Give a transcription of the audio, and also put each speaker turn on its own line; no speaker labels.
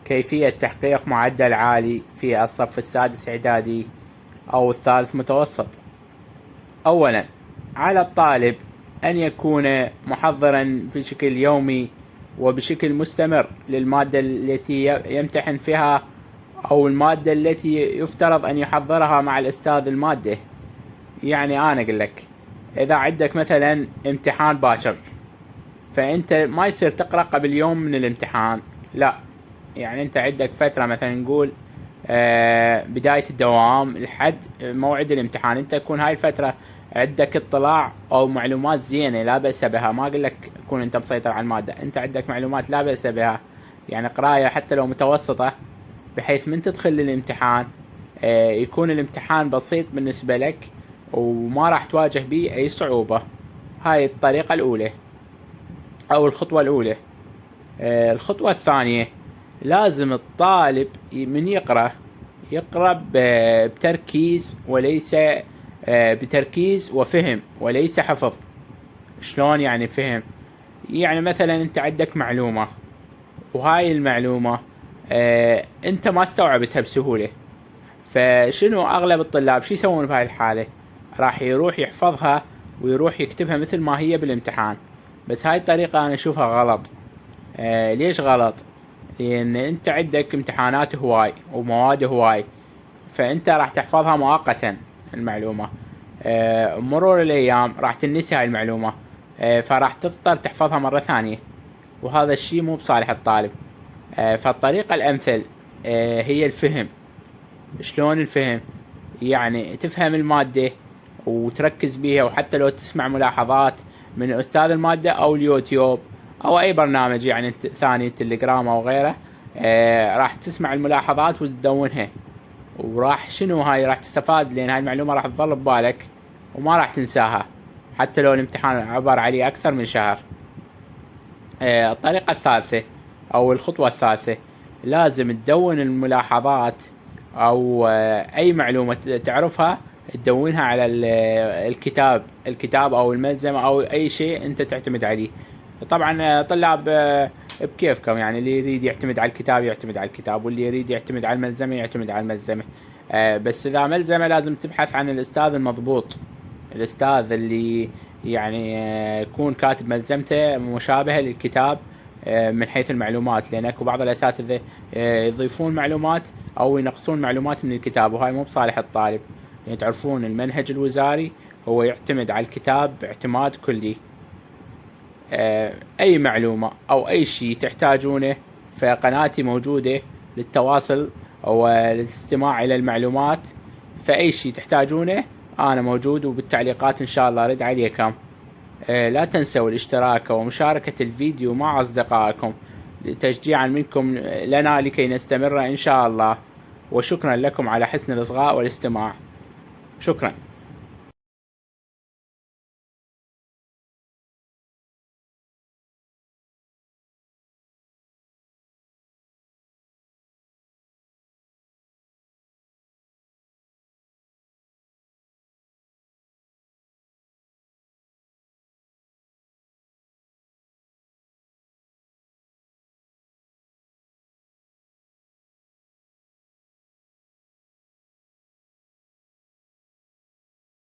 كيفية تحقيق معدل عالي في الصف السادس إعدادي أو الثالث متوسط. أولا، على الطالب أن يكون محضرا بشكل يومي وبشكل مستمر للمادة التي يمتحن فيها أو المادة التي يفترض أن يحضرها مع الأستاذ المادة. يعني أنا أقول لك، إذا عندك مثلا امتحان باكر، فأنت ما يصير تقرأ قبل يوم من الامتحان، لا. يعني أنت عندك فترة، مثلا نقول بداية الدوام لحد موعد الامتحان، أنت تكون هاي الفترة عندك اطلاع أو معلومات زينة لا بأس بها. ما أقول لك تكون أنت مسيطر على المادة، أنت عندك معلومات لا بأس بها، يعني قراية حتى لو متوسطة، بحيث من تدخل للامتحان يكون الامتحان بسيط بالنسبة لك وما راح تواجه به أي صعوبة. هاي الطريقة الأولى أو الخطوة الأولى. الخطوة الثانية، لازم الطالب من يقرأ بتركيز، وليس بتركيز وفهم وليس حفظ. شلون يعني فهم؟ يعني مثلا انت عندك معلومة، وهاي المعلومة انت ما استوعبتها بسهولة، فشنو اغلب الطلاب شو يسوون بهاي الحالة؟ راح يروح يحفظها ويروح يكتبها مثل ما هي بالامتحان. بس هاي الطريقة انا اشوفها غلط. ليش غلط؟ لان انت عندك امتحانات هواي ومواد هواي، فانت راح تحفظها مؤقتا المعلومة. مرور الايام راح تنسي هاي المعلومة، فراح تضطر تحفظها مرة ثانية، وهذا الشيء مو بصالح الطالب. فالطريقة الامثل هي الفهم. شلون الفهم؟ يعني تفهم المادة وتركز بيها، وحتى لو تسمع ملاحظات من أستاذ المادة أو اليوتيوب أو أي برنامج يعني ثاني، تليجرام أو غيره، راح تسمع الملاحظات وتدونها، وراح شنو هاي راح تستفاد، لأن هاي المعلومة راح تظل ببالك وما راح تنساها حتى لو الامتحان عبر عليه أكثر من شهر. الطريقة الثالثة أو الخطوة الثالثة، لازم تدون الملاحظات أو أي معلومة تعرفها تدونها على الكتاب أو الملزمة أو أي شيء أنت تعتمد عليه. طبعا طلاب بكيفكم، يعني اللي يريد يعتمد على الكتاب يعتمد على الكتاب، واللي يريد يعتمد على الملزمة يعتمد على الملزمة. بس إذا ملزمة لازم تبحث عن الأستاذ المضبوط، الأستاذ اللي يعني يكون كاتب ملزمته مشابهة للكتاب من حيث المعلومات، لأن اكو بعض الأساتذة يضيفون معلومات أو ينقصون معلومات من الكتاب، وهاي مو بصالح الطالب. يعني تعرفون المنهج الوزاري هو يعتمد على الكتاب اعتماد كلي. أي معلومة أو أي شيء تحتاجونه، فقناتي موجودة للتواصل أو للاستماع إلى المعلومات. فأي شيء تحتاجونه أنا موجود، وبالتعليقات إن شاء الله أرد عليكم. لا تنسوا الاشتراك ومشاركة الفيديو مع أصدقائكم تشجيعا منكم لنا لكي نستمر إن شاء الله. وشكرا لكم على حسن الإصغاء والاستماع. شكرا.